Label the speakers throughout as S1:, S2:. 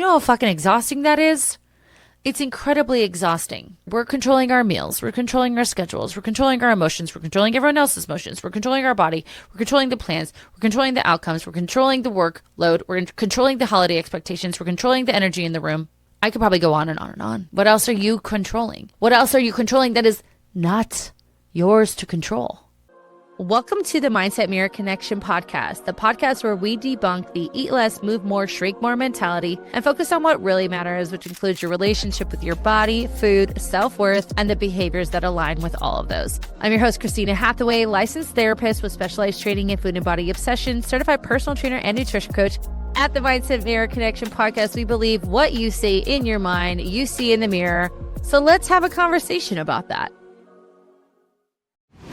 S1: know how fucking exhausting that is? It's incredibly exhausting. We're controlling our meals. We're controlling our schedules. We're controlling our emotions. We're controlling everyone else's emotions. We're controlling our body. We're controlling the plans. We're controlling the outcomes. We're controlling the workload. We're controlling the holiday expectations. We're controlling the energy in the room. I could probably go on and on and on. What else are you controlling? What else are you controlling that is not yours to control? Welcome to the Mindset Mirror Connection podcast, the podcast where we debunk the eat less, move more, shrink more mentality and focus on what really matters, which includes your relationship with your body, food, self-worth, and the behaviors that align with all of those. I'm your host, Christina Hathaway, licensed therapist with specialized training in food and body obsession, certified personal trainer and nutrition coach. At the Mindset Mirror Connection podcast, we believe what you say in your mind, you see in the mirror. So let's have a conversation about that.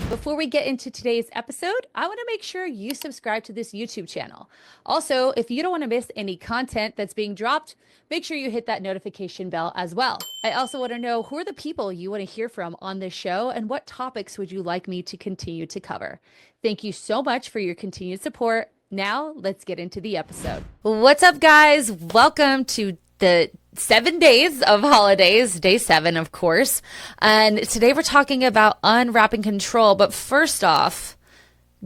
S1: Before we get into today's episode, I want to make sure you subscribe to this YouTube channel. Also, if you don't want to miss any content that's being dropped, make sure you hit that notification bell as well. I also want to know who are the people you want to hear from on this show and what topics would you like me to continue to cover. Thank you so much for your continued support. Now, let's get into the episode. What's up, guys? Welcome to the 7 days of holidays, day 7, of course. And today we're talking about unwrapping control. But first off,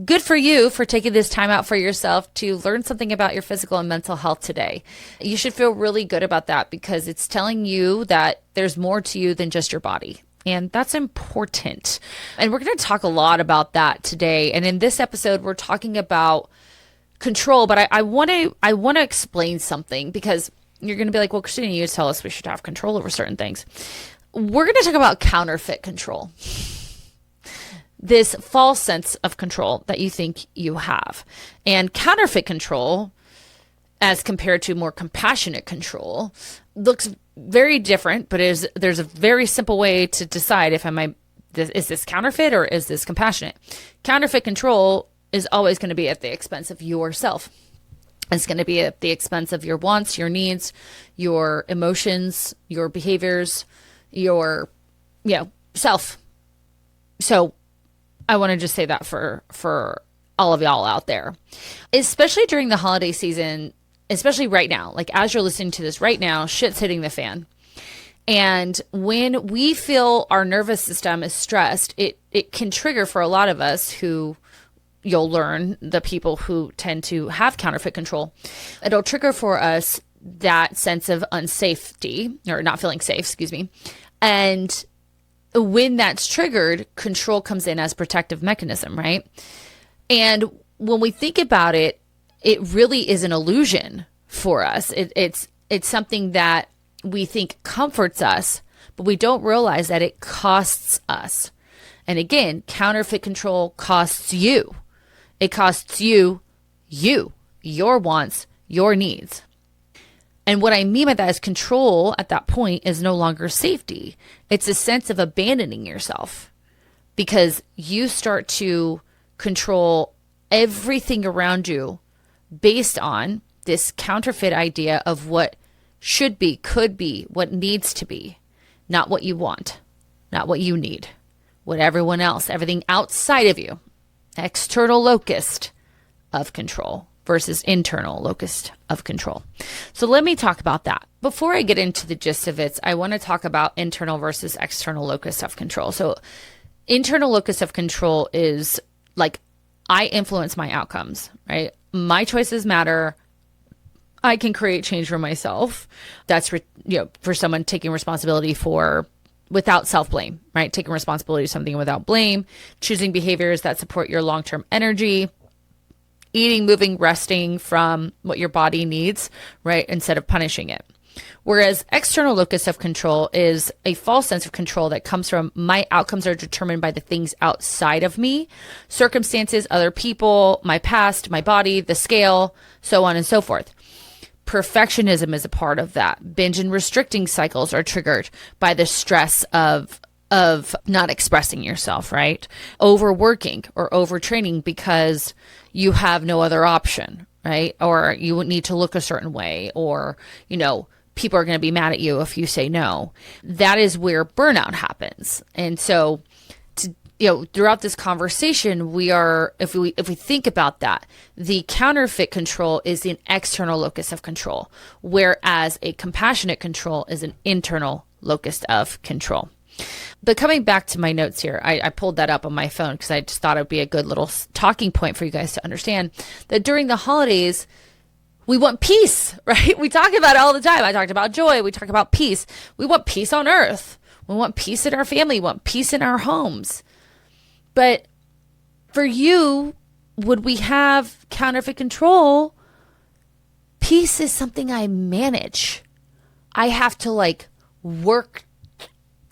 S1: good for you for taking this time out for yourself to learn something about your physical and mental health today. You should feel really good about that because it's telling you that there's more to you than just your body. And that's important. And we're going to talk a lot about that today. And in this episode, we're talking about control. But I want to explain something because you're going to be like, well, Christina, you tell us we should have control over certain things. We're going to talk about counterfeit control. This false sense of control that you think you have. And counterfeit control, as compared to more compassionate control, looks very different, but there's a very simple way to decide if is this counterfeit or is this compassionate? Counterfeit control is always going to be at the expense of yourself. It's going to be at the expense of your wants, your needs, your emotions, your behaviors, your, self. So I want to just say that for all of y'all out there, especially during the holiday season, especially right now, like as you're listening to this right now, shit's hitting the fan. And when we feel our nervous system is stressed, it can trigger for a lot of us who you'll learn the people who tend to have counterfeit control. It'll trigger for us that sense of unsafety or not feeling safe, excuse me. And when that's triggered, control comes in as protective mechanism, right? And when we think about it, it really is an illusion for us. It's something that we think comforts us, but we don't realize that it costs us. And again, counterfeit control costs you. It costs you, your wants, your needs. And what I mean by that is control at that point is no longer safety. It's a sense of abandoning yourself because you start to control everything around you based on this counterfeit idea of what should be, could be, what needs to be, not what you want, not what you need, what everyone else, everything outside of you. External locus of control versus internal locus of control. So let me talk about that. Before I get into the gist of it, I want to talk about internal versus external locus of control. So internal locus of control is like I influence my outcomes, right? My choices matter. I can create change for myself. That's for someone taking responsibility for without self-blame, right? Taking responsibility for something without blame, choosing behaviors that support your long-term energy, eating, moving, resting from what your body needs, right? Instead of punishing it. Whereas external locus of control is a false sense of control that comes from my outcomes are determined by the things outside of me, circumstances, other people, my past, my body, the scale, so on and so forth. Perfectionism is a part of that. Binge and restricting cycles are triggered by the stress of not expressing yourself, right? Overworking or overtraining because you have no other option, right? Or you need to look a certain way, or, people are going to be mad at you if you say no. That is where burnout happens. And so throughout this conversation, if we think about that, the counterfeit control is an external locus of control, whereas a compassionate control is an internal locus of control. But coming back to my notes here, I pulled that up on my phone because I just thought it would be a good little talking point for you guys to understand that during the holidays, we want peace, right? We talk about it all the time. I talked about joy. We talk about peace. We want peace on earth. We want peace in our family. We want peace in our homes. But for you, would we have counterfeit control? Peace is something I manage. I have to work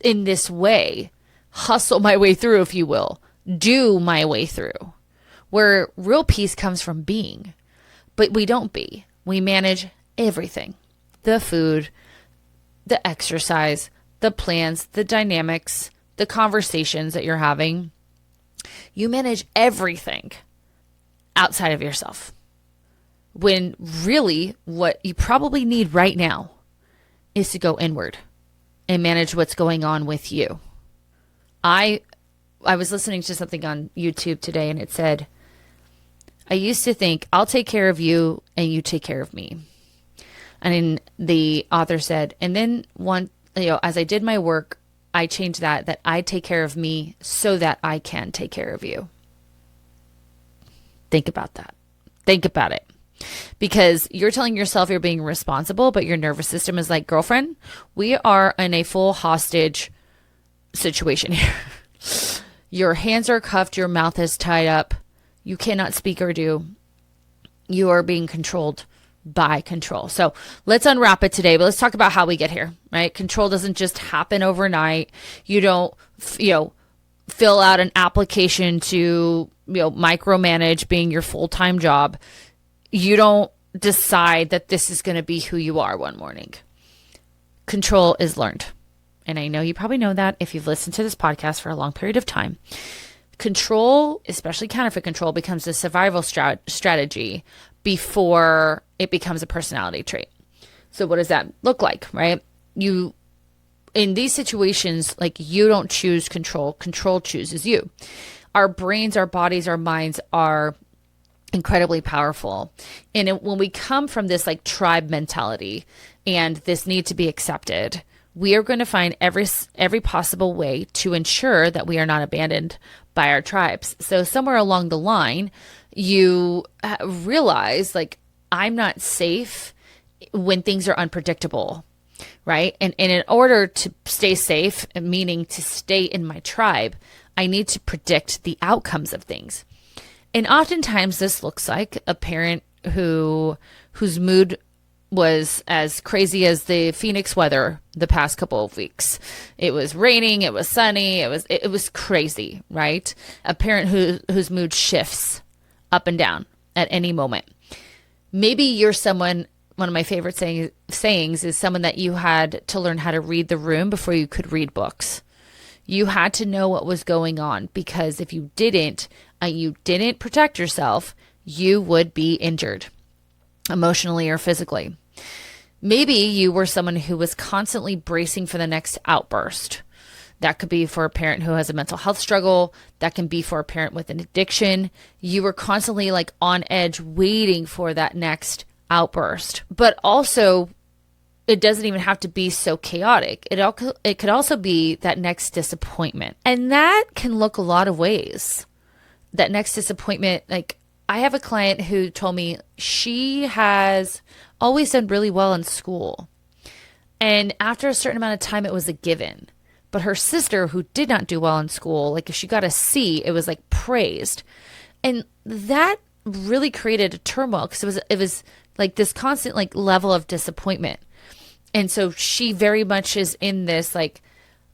S1: in this way, hustle my way through, if you will, do my way through, where real peace comes from being. But we don't be. We manage everything. The food, the exercise, the plans, the dynamics, the conversations that you're having. You manage everything outside of yourself. When really what you probably need right now is to go inward and manage what's going on with you. I was listening to something on YouTube today and it said, I used to think I'll take care of you and you take care of me. And then the author said, and then as I did my work, I changed that I take care of me so that I can take care of you. Think about that. Think about it. Because you're telling yourself you're being responsible, but your nervous system is like, girlfriend, we are in a full hostage situation here. Your hands are cuffed. Your mouth is tied up. You cannot speak or do. You are being controlled by control. So let's unwrap it today, but let's talk about how we get here, right? Control doesn't just happen overnight. You don't, fill out an application to, micromanage being your full-time job. You don't decide that this is going to be who you are one morning. Control is learned. And I know you probably know that if you've listened to this podcast for a long period of time. Control, especially counterfeit control, becomes a survival strategy before it becomes a personality trait. So what does that look like, right? In these situations, you don't choose control. Control chooses you. Our brains, our bodies, our minds are incredibly powerful. And when we come from this tribe mentality and this need to be accepted, we are going to find every possible way to ensure that we are not abandoned by our tribes. So somewhere along the line, you realize I'm not safe when things are unpredictable, right? And in order to stay safe, meaning to stay in my tribe, I need to predict the outcomes of things. And oftentimes this looks like a parent whose mood was as crazy as the Phoenix weather the past couple of weeks. It was raining, it was sunny, it was crazy, right? A parent whose mood shifts up and down at any moment. Maybe you're someone, one of my favorite sayings is someone that you had to learn how to read the room before you could read books. You had to know what was going on, because if you didn't, and you didn't protect yourself, you would be injured emotionally or physically. Maybe you were someone who was constantly bracing for the next outburst. That could be for a parent who has a mental health struggle. That can be for a parent with an addiction. You were constantly on edge waiting for that next outburst. But also, it doesn't even have to be so chaotic. It could also be that next disappointment. And that can look a lot of ways. That next disappointment, I have a client who told me she has always done really well in school. And after a certain amount of time, it was a given. But her sister, who did not do well in school, if she got a C, it was praised. And that really created a turmoil, because it was this constant level of disappointment. And so she very much is in this,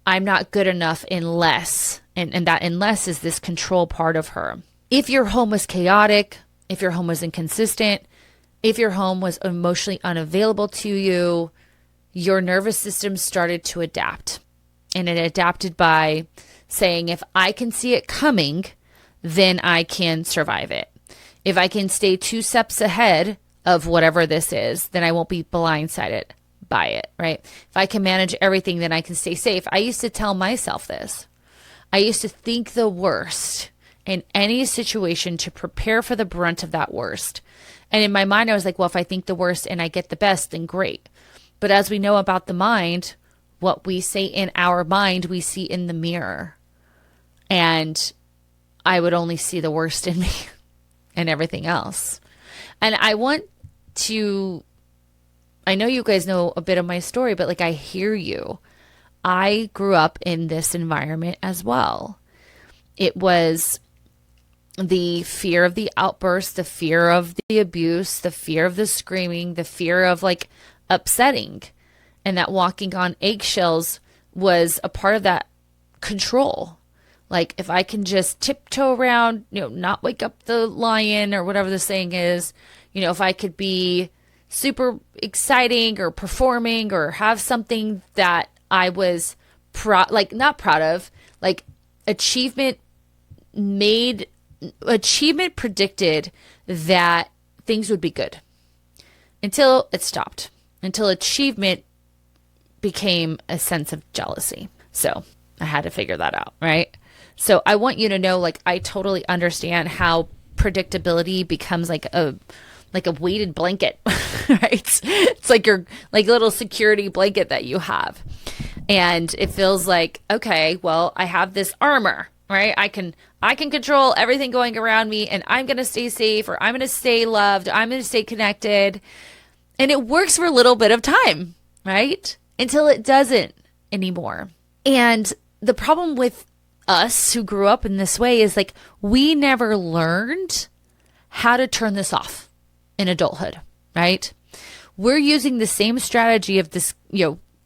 S1: I'm not good enough unless, and that unless is this control part of her. If your home was chaotic, if your home was inconsistent, if your home was emotionally unavailable to you, your nervous system started to adapt. And it adapted by saying, if I can see it coming, then I can survive it. If I can stay 2 steps ahead of whatever this is, then I won't be blindsided by it, right? If I can manage everything, then I can stay safe. I used to tell myself this. I used to think the worst in any situation to prepare for the brunt of that worst. And in my mind, I was like, well, if I think the worst and I get the best, then great. But as we know about the mind, what we say in our mind, we see in the mirror. And I would only see the worst in me and everything else. And I know you guys know a bit of my story, but like, I hear you. I grew up in this environment as well. It was the fear of the outburst, the fear of the abuse, the fear of the screaming, the fear of like upsetting. And that walking on eggshells was a part of that control. Like, if I can just tiptoe around, not wake up the lion or whatever the saying is, if I could be super exciting or performing or have something that I was not proud of, like achievement predicted that things would be good until it stopped, until achievement became a sense of jealousy. So I had to figure that out, right? So I want you to know, like, I totally understand how predictability becomes like a weighted blanket, right? It's like your little security blanket that you have. And it feels like, okay, well, I have this armor, right? I can control everything going around me, and I'm going to stay safe, or I'm going to stay loved, I'm going to stay connected. And it works for a little bit of time, right? Until it doesn't anymore. And the problem with us who grew up in this way is like, we never learned how to turn this off in adulthood, right? We're using the same strategy of this,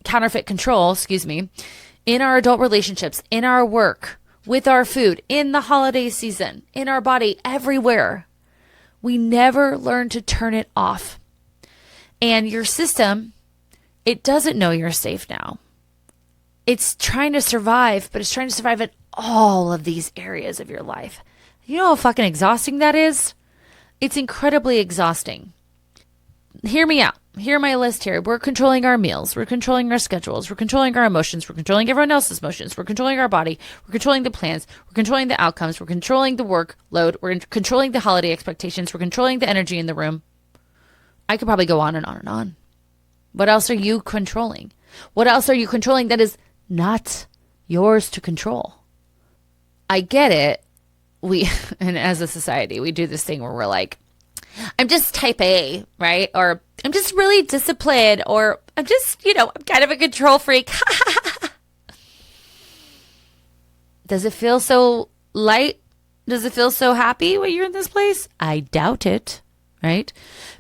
S1: counterfeit control, in our adult relationships, in our work, with our food, in the holiday season, in our body, everywhere. We never learn to turn it off. And your system, it doesn't know you're safe now. It's trying to survive, but it's trying to survive in all of these areas of your life. You know how fucking exhausting that is? It's incredibly exhausting. Hear me out. Hear my list here. We're controlling our meals. We're controlling our schedules. We're controlling our emotions. We're controlling everyone else's emotions. We're controlling our body. We're controlling the plans. We're controlling the outcomes. We're controlling the workload. We're controlling the holiday expectations. We're controlling the energy in the room. I could probably go on and on and on. What else are you controlling? What else are you controlling that is not yours to control? I get it. And as a society, we do this thing where we're like, I'm just type A, right? Or I'm just really disciplined, or I'm just, I'm kind of a control freak. Does it feel so light? Does it feel so happy when you're in this place? I doubt it, right?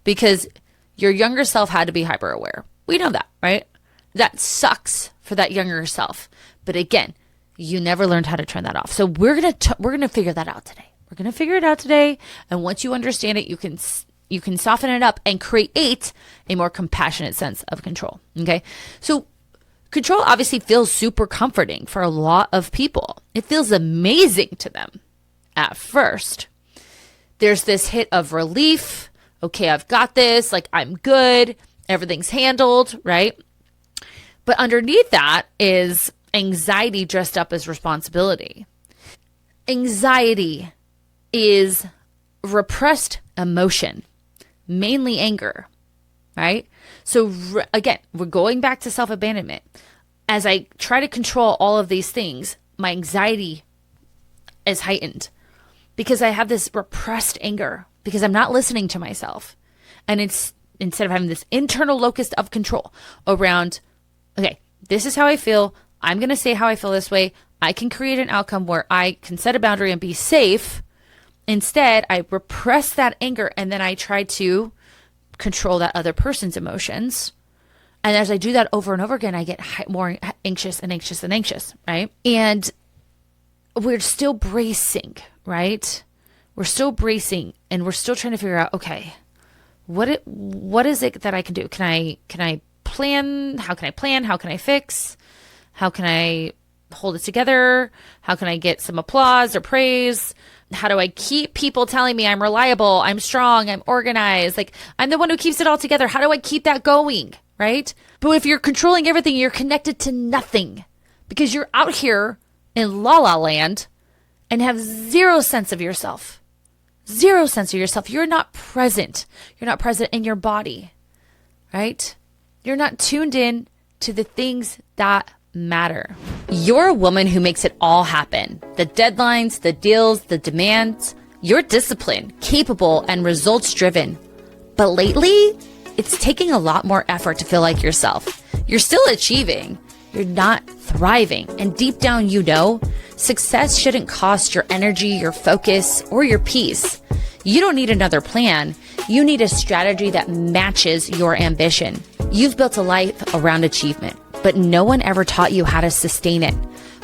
S1: Because your younger self had to be hyper aware. We know that, right? That sucks for that younger self. But again, you never learned how to turn that off. So we're gonna figure that out today. We're gonna figure it out today. And once you understand it, you can soften it up and create a more compassionate sense of control. Okay. So control obviously feels super comforting for a lot of people. It feels amazing to them at first. There's this hit of relief. Okay, I've got this. Like, I'm good. Everything's handled, right? But underneath that is anxiety dressed up as responsibility. Anxiety is repressed emotion, mainly anger, right? So again, we're going back to self-abandonment. As I try to control all of these things, my anxiety is heightened because I have this repressed anger because I'm not listening to myself. And it's instead of having this internal locus of control around, okay, this is how I feel. I'm going to say how I feel this way. I can create an outcome where I can set a boundary and be safe. Instead, I repress that anger and then I try to control that other person's emotions. And as I do that over and over again, I get more anxious and anxious and anxious, right? And we're still bracing, right? We're still bracing and we're still trying to figure out, okay, what is it that I can do? Can I plan? How can I plan? How can I fix? How can I hold it together? How can I get some applause or praise? How do I keep people telling me I'm reliable, I'm strong, I'm organized? Like, I'm the one who keeps it all together. How do I keep that going, right? But if you're controlling everything, you're connected to nothing because you're out here in la la land and have zero sense of yourself. Zero sense of yourself. You're not present. You're not present in your body, right? You're not tuned in to the things that matter. You're a woman who makes it all happen. The deadlines, the deals, the demands. You're disciplined, capable, and results driven. But lately, it's taking a lot more effort to feel like yourself. You're still achieving. You're not thriving. And deep down, you know, success shouldn't cost your energy, your focus, or your peace. You don't need another plan. You need a strategy that matches your ambition. You've built a life around achievement, but no one ever taught you how to sustain it.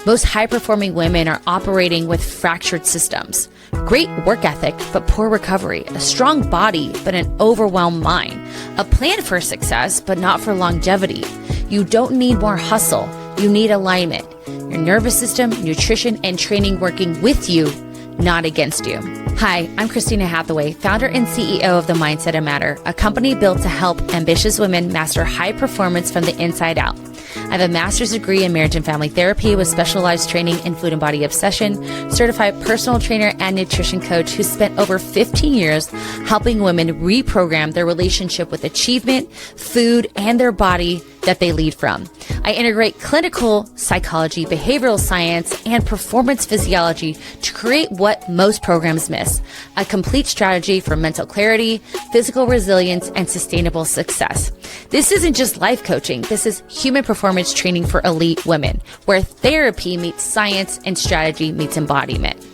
S1: Most high-performing women are operating with fractured systems. Great work ethic, but poor recovery. A strong body, but an overwhelmed mind. A plan for success, but not for longevity. You don't need more hustle. You need alignment. Your nervous system, nutrition, and training working with you, not against you. Hi, I'm Christina Hathaway, founder and CEO of The Mindset of Matter, a company built to help ambitious women master high performance from the inside out. I have a master's degree in marriage and family therapy with specialized training in food and body obsession, certified personal trainer and nutrition coach who spent over 15 years helping women reprogram their relationship with achievement, food, and their body that they lead from. I integrate clinical psychology, behavioral science, and performance physiology to create what most programs miss, a complete strategy for mental clarity, physical resilience, and sustainable success. This isn't just life coaching. This is human performance training for elite women, where therapy meets science and strategy meets embodiment.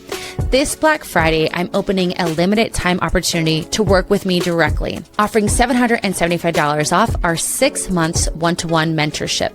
S1: This Black Friday, I'm opening a limited time opportunity to work with me directly, offering $775 off our 6 months one-to-one mentorship.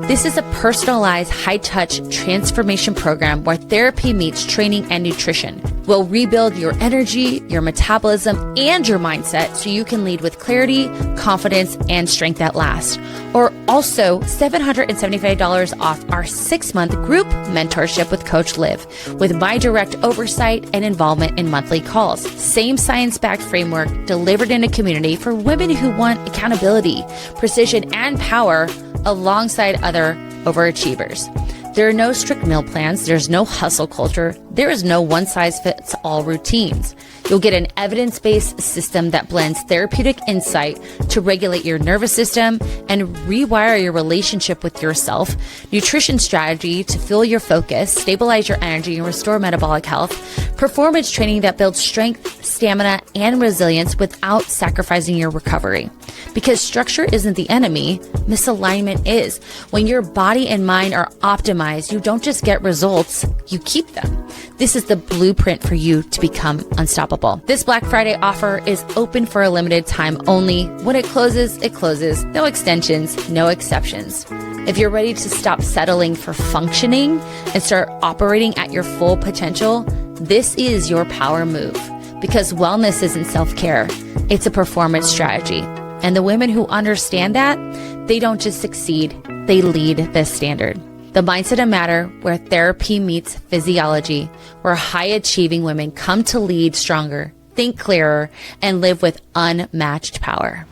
S1: This is a personalized, high-touch transformation program where therapy meets training and nutrition. We'll rebuild your energy, your metabolism, and your mindset so you can lead with clarity, confidence, and strength at last. Or also $775 off our 6-month group mentorship with Coach Liv, with my direct oversight and involvement in monthly calls. Same science-backed framework delivered in a community for women who want accountability, precision, and power alongside other overachievers. There are no strict meal plans. There's no hustle culture. There is no one-size-fits-all routines. You'll get an evidence-based system that blends therapeutic insight to regulate your nervous system and rewire your relationship with yourself, nutrition strategy to fuel your focus, stabilize your energy, and restore metabolic health, performance training that builds strength, stamina, and resilience without sacrificing your recovery. Because structure isn't the enemy, misalignment is. When your body and mind are optimized, you don't just get results, you keep them. This is the blueprint for you to become unstoppable. This Black Friday offer is open for a limited time only. When it closes, it closes. No extensions, no exceptions. If you're ready to stop settling for functioning and start operating at your full potential, this is your power move. Because wellness isn't self-care, it's a performance strategy. And the women who understand that, they don't just succeed, they lead this standard. The Mindset of Matter, where therapy meets physiology, where high-achieving women come to lead stronger, think clearer, and live with unmatched power.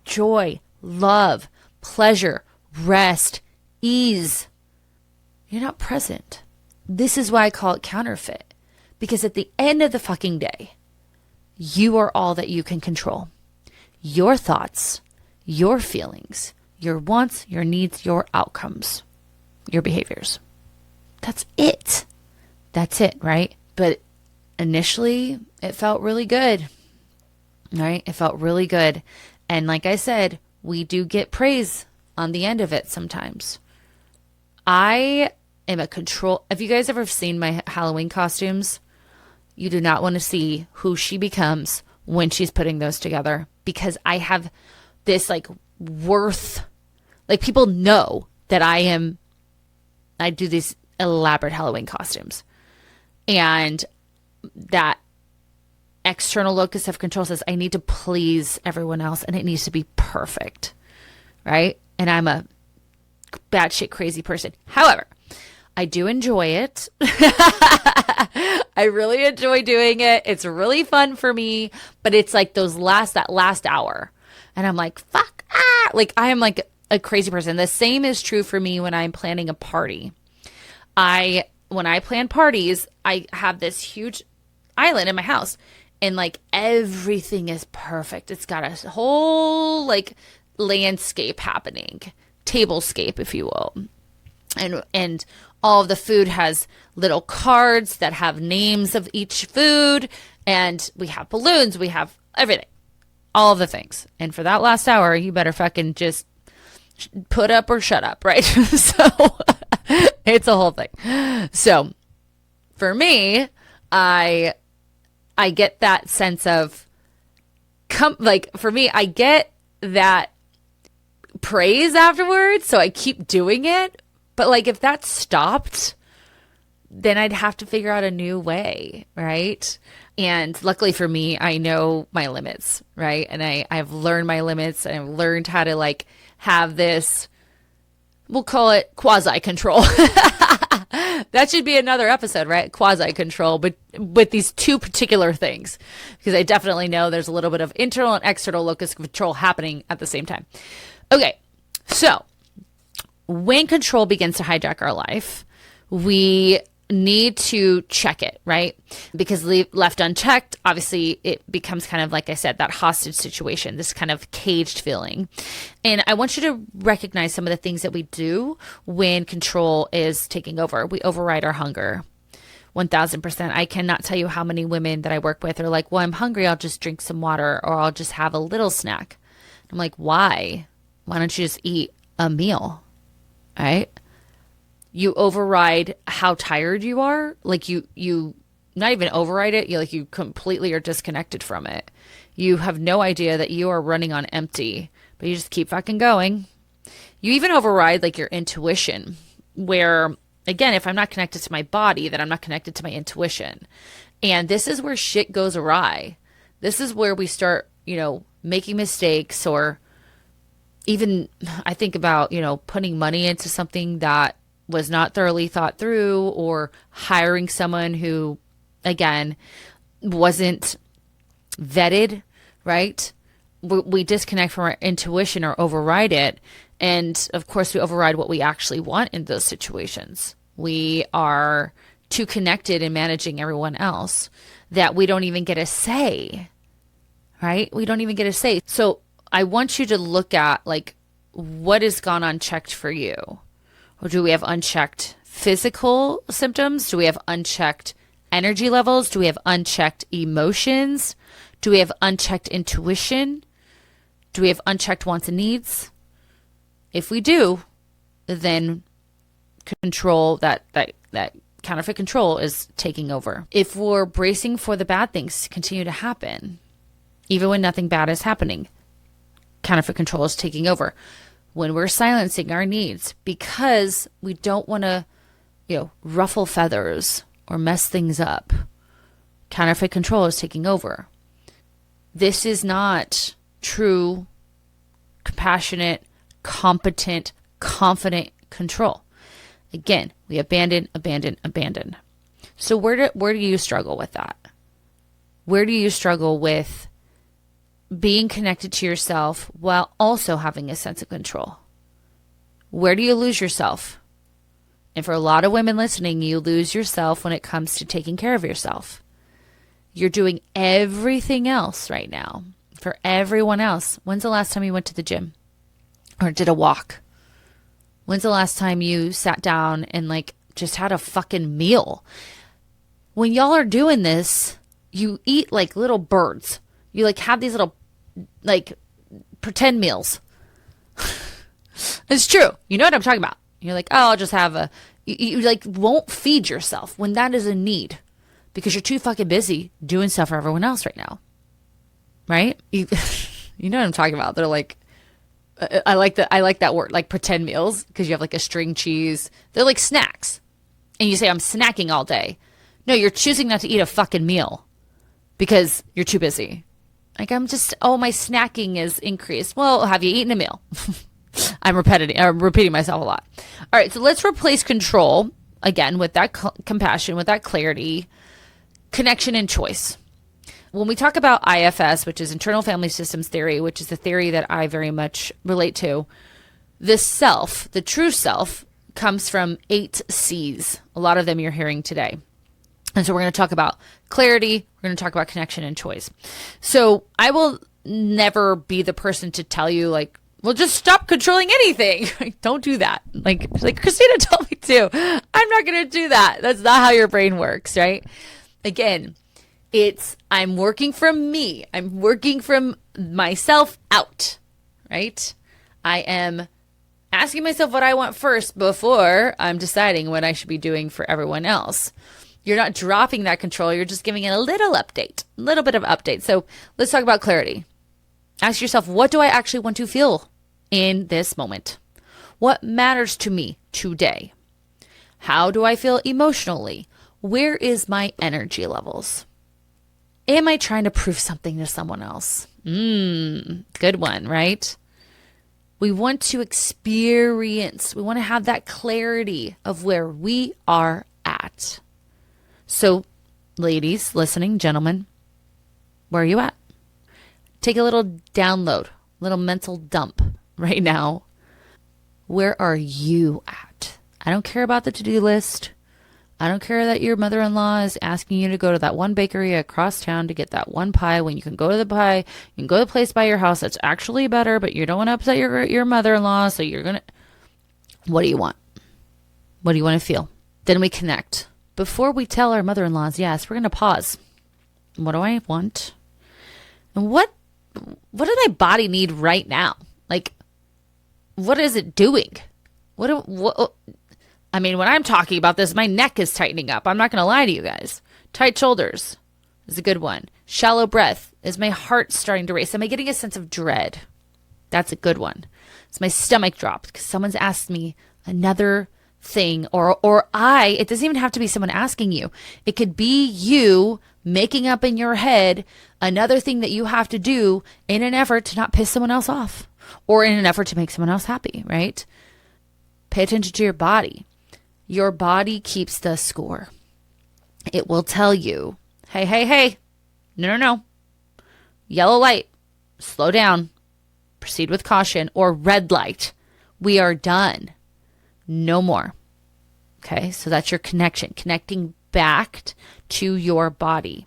S1: Joy, love, pleasure, rest, ease. You're not present. This is why I call it counterfeit. Because at the end of the fucking day, you are all that you can control. Your thoughts, your feelings, your wants, your needs, your outcomes, your behaviors. That's it. That's it, right? But initially, it felt really good, right? It felt really good. And like I said, we do get praise on the end of it sometimes. I am a control. Have you guys ever seen my Halloween costumes? You do not want to see who she becomes when she's putting those together, because I have this like worth, like people know that I do these elaborate Halloween costumes, and that external locus of control says I need to please everyone else and it needs to be perfect, right? And I'm a batshit crazy person. However, I do enjoy it. I really enjoy doing it. It's really fun for me, but it's like that last hour. And I'm like, fuck, like I am like a crazy person. The same is true for me when I'm planning a party. I when I plan parties, I have this huge island in my house, and like everything is perfect. It's got a whole like landscape happening, tablescape, if you will. And all of the food has little cards that have names of each food, and we have balloons, we have everything, all of the things. And for that last hour, you better fucking just put up or shut up, right? So it's a whole thing. So for me, I get that sense of for me, I get that praise afterwards, so I keep doing it. But like if that stopped, then I'd have to figure out a new way, right? And luckily for me, I know my limits, right? And I've learned my limits, and I've learned how to like have this, we'll call it quasi control. That should be another episode, right? Quasi control, but with these two particular things, because I definitely know there's a little bit of internal and external locus control happening at the same time. Okay, so when control begins to hijack our life, we need to check it, right? Because left unchecked, obviously it becomes kind of, like I said, that hostage situation, this kind of caged feeling. And I want you to recognize some of the things that we do when control is taking over. We override our hunger. 1000%. I cannot tell you how many women that I work with are like, well, I'm hungry, I'll just drink some water, or I'll just have a little snack. I'm like, why? Why don't you just eat a meal? Right? You override how tired you are. Like you not even override it. You completely are disconnected from it. You have no idea that you are running on empty, but you just keep fucking going. You even override like your intuition, where again, if I'm not connected to my body, then I'm not connected to my intuition. And this is where shit goes awry. This is where we start, making mistakes, or even I think about, putting money into something that was not thoroughly thought through, or hiring someone who, again, wasn't vetted, right? We disconnect from our intuition or override it. And of course, we override what we actually want in those situations. We are too connected in managing everyone else that we don't even get a say, right? We don't even get a say. So I want you to look at like what has gone unchecked for you. Or do we have unchecked physical symptoms? Do we have unchecked energy levels? Do we have unchecked emotions? Do we have unchecked intuition? Do we have unchecked wants and needs? If we do, then control, that counterfeit control is taking over. If we're bracing for the bad things to continue to happen, even when nothing bad is happening, counterfeit control is taking over. When we're silencing our needs because we don't want to, ruffle feathers or mess things up, counterfeit control is taking over. This is not true, compassionate, competent, confident control. Again, we abandon. So where do you struggle with that? Where do you struggle with being connected to yourself while also having a sense of control? Where do you lose yourself? And for a lot of women listening, you lose yourself when it comes to taking care of yourself. You're doing everything else right now for everyone else. When's the last time you went to the gym or did a walk? When's the last time you sat down and like just had a fucking meal? When y'all are doing this, you eat like little birds. You like have these little like pretend meals. It's true. You know what I'm talking about. You're like, oh, I'll just have you like won't feed yourself when that is a need because you're too fucking busy doing stuff for everyone else right now. Right? You know what I'm talking about. They're like, I like that word, like pretend meals, because you have like a string cheese. They're like snacks. And you say, I'm snacking all day. No, you're choosing not to eat a fucking meal because you're too busy. Like, my snacking is increased. Well, have you eaten a meal? I'm repeating myself a lot. All right, so let's replace control, again, with that compassion, with that clarity, connection, and choice. When we talk about IFS, which is internal family systems theory, which is the theory that I very much relate to, the self, the true self, comes from 8 C's. A lot of them you're hearing today. And so we're going to talk about clarity. We're going to talk about connection and choice. So I will never be the person to tell you like, well, just stop controlling anything. Don't do that. Like Christina told me to. I'm not going to do that. That's not how your brain works, right? Again, I'm working from me. I'm working from myself out, right? I am asking myself what I want first before I'm deciding what I should be doing for everyone else. You're not dropping that control. You're just giving it a little update, a little bit of update. So let's talk about clarity. Ask yourself, what do I actually want to feel in this moment? What matters to me today? How do I feel emotionally? Where is my energy levels? Am I trying to prove something to someone else? Good one, right? We want to experience, we want to have that clarity of where we are at. So, ladies listening, gentlemen, where are you at? Take a little download, little mental dump right now. Where are you at? I don't care about the to-do list. I don't care that your mother-in-law is asking you to go to that one bakery across town to get that one pie when you can go to the pie. You can go to the place by your house that's actually better, but you don't want to upset your mother-in-law, so you're going to... What do you want? What do you want to feel? Then we connect. Before we tell our mother-in-laws yes, we're going to pause. What do I want? And what does my body need right now? Like, what is it doing? I mean, when I'm talking about this, my neck is tightening up. I'm not going to lie to you guys. Tight shoulders is a good one. Shallow breath. Is my heart starting to race? Am I getting a sense of dread? That's a good one. Is my stomach dropped because someone's asked me another thing, or it doesn't even have to be someone asking you. It could be you making up in your head another thing that you have to do in an effort to not piss someone else off or in an effort to make someone else happy, right? Pay attention to your body. Your body keeps the score. It will tell you, hey, no. Yellow light, slow down, proceed with caution, or red light, we are done. No more. Okay, so that's your connection, connecting back to your body.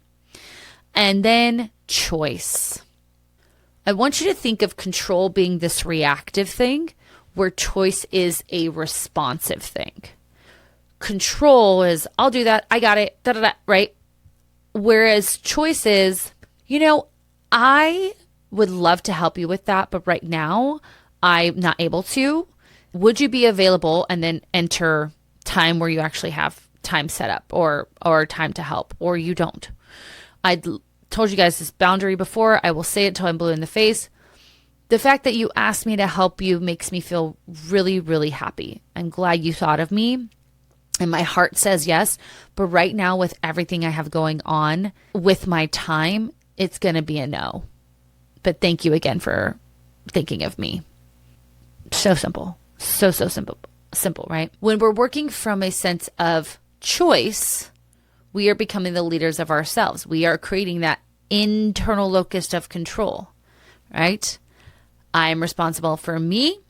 S1: And then choice. I want you to think of control being this reactive thing where choice is a responsive thing. Control is, I'll do that, I got it, right? Whereas choice is, I would love to help you with that, but right now I'm not able to. Would you be available? And then enter time where you actually have time set up or time to help, or you don't. I told you guys this boundary before. I will say it till I'm blue in the face. The fact that you asked me to help you makes me feel really, really happy. I'm glad you thought of me. And my heart says yes. But right now, with everything I have going on with my time, it's going to be a no. But thank you again for thinking of me. So simple. So simple. Simple, right? When we're working from a sense of choice, we are becoming the leaders of ourselves. We are creating that internal locus of control, right? I'm responsible for me.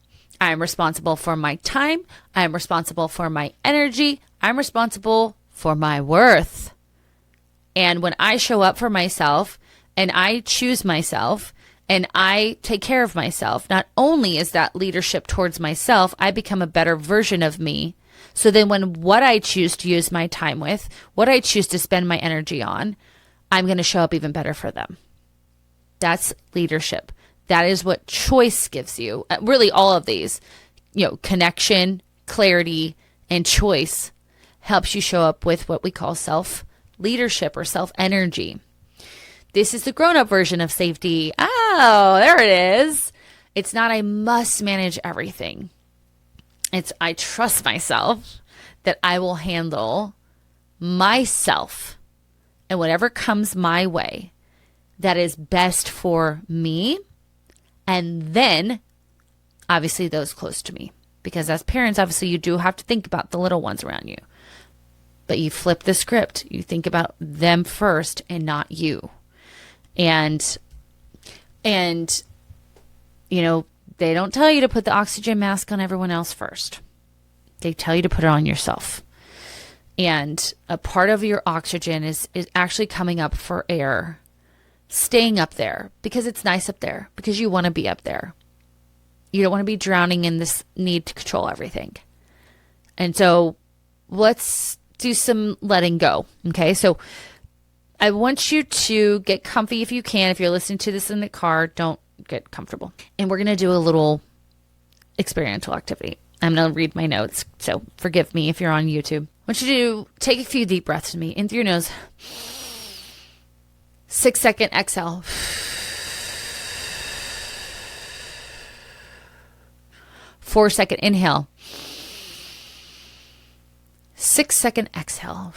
S1: I'm responsible for my time. I'm responsible for my energy. I'm responsible for my worth. And when I show up for myself and I choose myself and I take care of myself, not only is that leadership towards myself, I become a better version of me. So then when what I choose to use my time with, what I choose to spend my energy on, I'm going to show up even better for them. That's leadership. That is what choice gives you. Really, all of these, connection, clarity, and choice helps you show up with what we call self-leadership or self-energy. This is the grown-up version of safety. Oh, there it is. It's not I must manage everything. It's I trust myself that I will handle myself and whatever comes my way that is best for me. And then, obviously, those close to me. Because as parents, obviously, you do have to think about the little ones around you. But you flip the script. You think about them first and not you. And they don't tell you to put the oxygen mask on everyone else first. They tell you to put it on yourself. And a part of your oxygen is actually coming up for air, staying up there because it's nice up there, because you want to be up there. You don't want to be drowning in this need to control everything. And so let's do some letting go. Okay. So I want you to get comfy if you can. If you're listening to this in the car, don't get comfortable. And we're going to do a little experiential activity. I'm going to read my notes, so forgive me if you're on YouTube. I want you to take a few deep breaths with me in through your nose. 6-second exhale. 4-second inhale. 6-second exhale.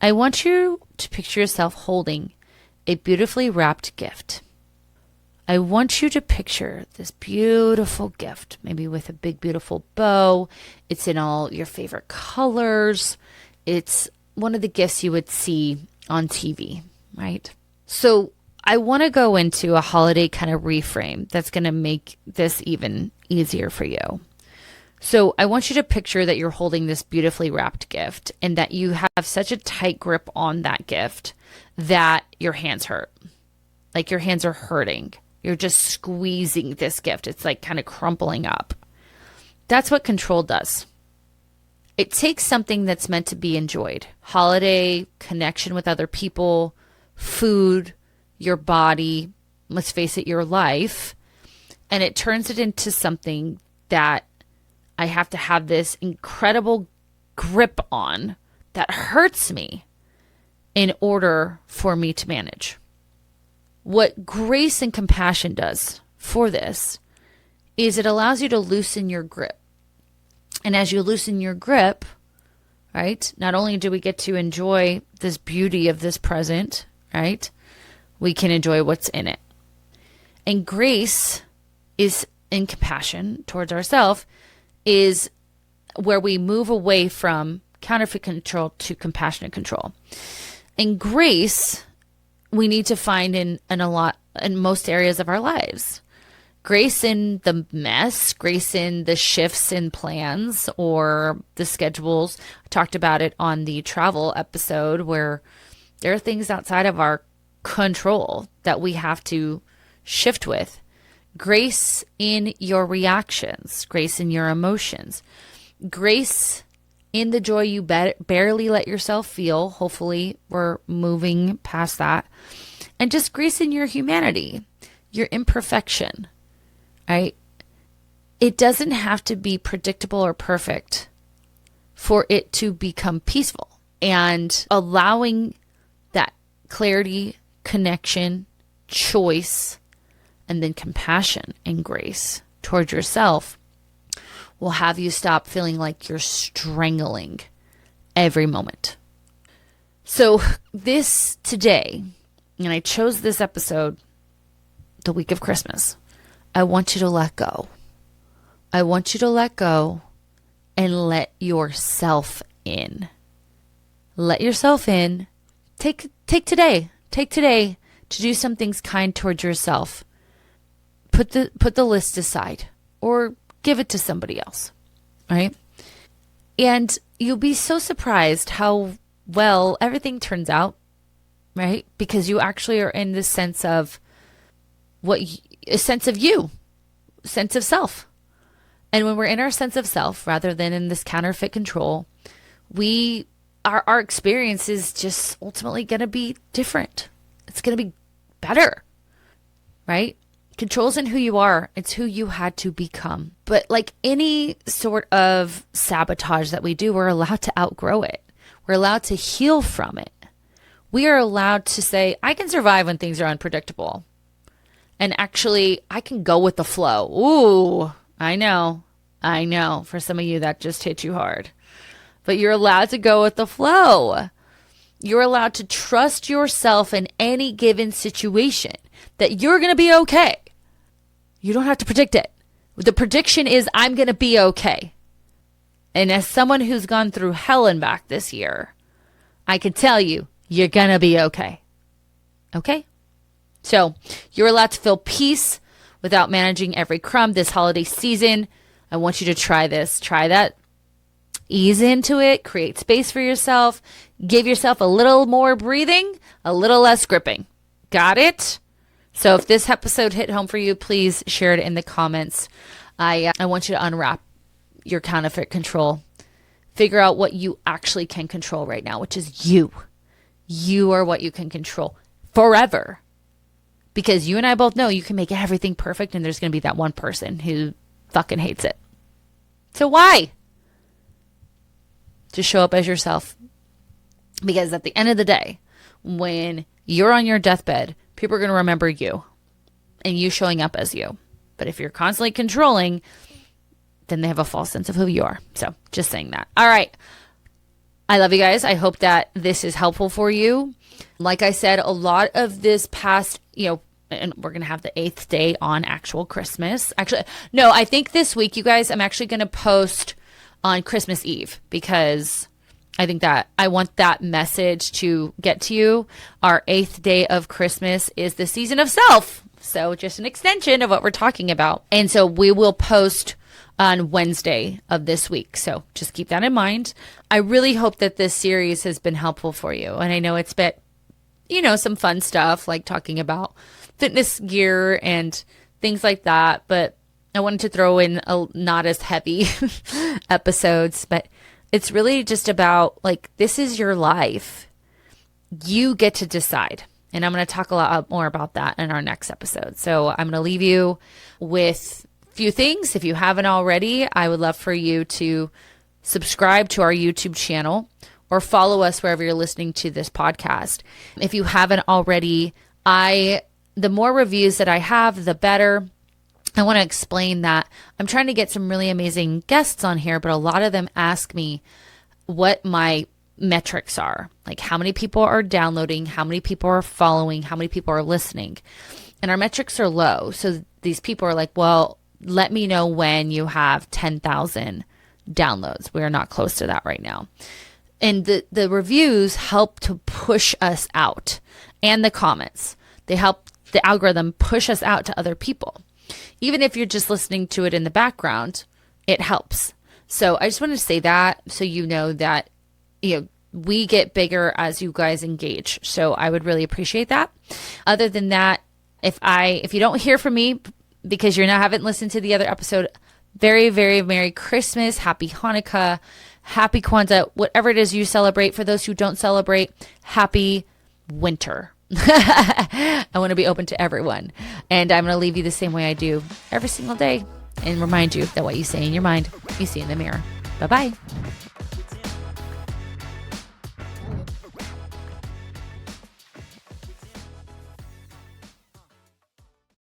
S1: I want you to picture yourself holding a beautifully wrapped gift. I want you to picture this beautiful gift, maybe with a big, beautiful bow. It's in all your favorite colors. It's one of the gifts you would see on TV, right? So I want to go into a holiday kind of reframe that's going to make this even easier for you. So I want you to picture that you're holding this beautifully wrapped gift and that you have such a tight grip on that gift that your hands hurt. Like your hands are hurting. You're just squeezing this gift. It's like kind of crumpling up. That's what control does. It takes something that's meant to be enjoyed. Holiday, connection with other people, food, your body, let's face it, your life. And it turns it into something that I have to have this incredible grip on that hurts me in order for me to manage. What grace and compassion does for this is it allows you to loosen your grip. And as you loosen your grip, right, not only do we get to enjoy this beauty of this present, right, we can enjoy what's in it. And grace is in compassion towards ourselves is where we move away from counterfeit control to compassionate control. And grace we need to find in most areas of our lives. Grace in the mess, grace in the shifts in plans or the schedules. I talked about it on the travel episode where there are things outside of our control that we have to shift with. Grace in your reactions, grace in your emotions, grace in the joy you barely let yourself feel. Hopefully we're moving past that. And just grace in your humanity, your imperfection, right? It doesn't have to be predictable or perfect for it to become peaceful. And allowing that clarity, connection, choice, and then compassion and grace towards yourself will have you stop feeling like you're strangling every moment. So this today, and I chose this episode the week of Christmas, I want you to let go. I want you to let go and let yourself in. Let yourself in. Take today. Take today to do some things kind towards yourself. Put the list aside or give it to somebody else, right? And you'll be so surprised how well everything turns out, right? Because you actually are in this sense of a sense of you, sense of self. And when we're in our sense of self, rather than in this counterfeit control, our experience is just ultimately going to be different. It's going to be better, right? Control isn't who you are. It's who you had to become. But like any sort of sabotage that we do, we're allowed to outgrow it. We're allowed to heal from it. We are allowed to say, I can survive when things are unpredictable. And actually, I can go with the flow. Ooh, I know. For some of you, that just hit you hard. But you're allowed to go with the flow. You're allowed to trust yourself in any given situation that you're going to be okay. You don't have to predict it. The prediction is I'm going to be okay. And as someone who's gone through hell and back this year, I can tell you, you're going to be okay. Okay? So you're allowed to feel peace without managing every crumb this holiday season. I want you to try this. Try that. Ease into it. Create space for yourself. Give yourself a little more breathing, a little less gripping. Got it? So if this episode hit home for you, please share it in the comments. I want you to unwrap your counterfeit control. Figure out what you actually can control right now, which is you. You are what you can control forever. Because you and I both know you can make everything perfect and there's going to be that one person who fucking hates it. So why? Just show up as yourself. Because at the end of the day, when you're on your deathbed, people are going to remember you and you showing up as you. But if you're constantly controlling, then they have a false sense of who you are. So just saying that. All right. I love you guys. I hope that this is helpful for you. Like I said, a lot of this past, and we're going to have the 8th day on actual Christmas. Actually, no, I think this week, you guys, I'm actually going to post on Christmas Eve because I think that I want that message to get to you. Our 8th day of Christmas is the season of self. So just an extension of what we're talking about. And so we will post on Wednesday of this week. So just keep that in mind. I really hope that this series has been helpful for you. And I know it's been, some fun stuff like talking about fitness gear and things like that. But I wanted to throw in not as heavy episodes, but it's really just about this is your life. You get to decide. And I'm going to talk a lot more about that in our next episode. So I'm going to leave you with a few things. If you haven't already, I would love for you to subscribe to our YouTube channel or follow us wherever you're listening to this podcast. If you haven't already, the more reviews that I have, the better. I want to explain that I'm trying to get some really amazing guests on here, but a lot of them ask me what my metrics are, like how many people are downloading, how many people are following, how many people are listening. And our metrics are low. So these people are like, well, let me know when you have 10,000 downloads. We're not close to that right now. And the reviews help to push us out, and the comments. They help the algorithm push us out to other people. Even if you're just listening to it in the background, it helps. So I just want to say that so you know that we get bigger as you guys engage. So I would really appreciate that. Other than that, if you don't hear from me because you haven't listened to the other episode, very, very Merry Christmas, Happy Hanukkah, Happy Kwanzaa, whatever it is you celebrate. For those who don't celebrate, Happy Winter. I want to be open to everyone. And I'm going to leave you the same way I do every single day and remind you that what you say in your mind, you see in the mirror. Bye-bye.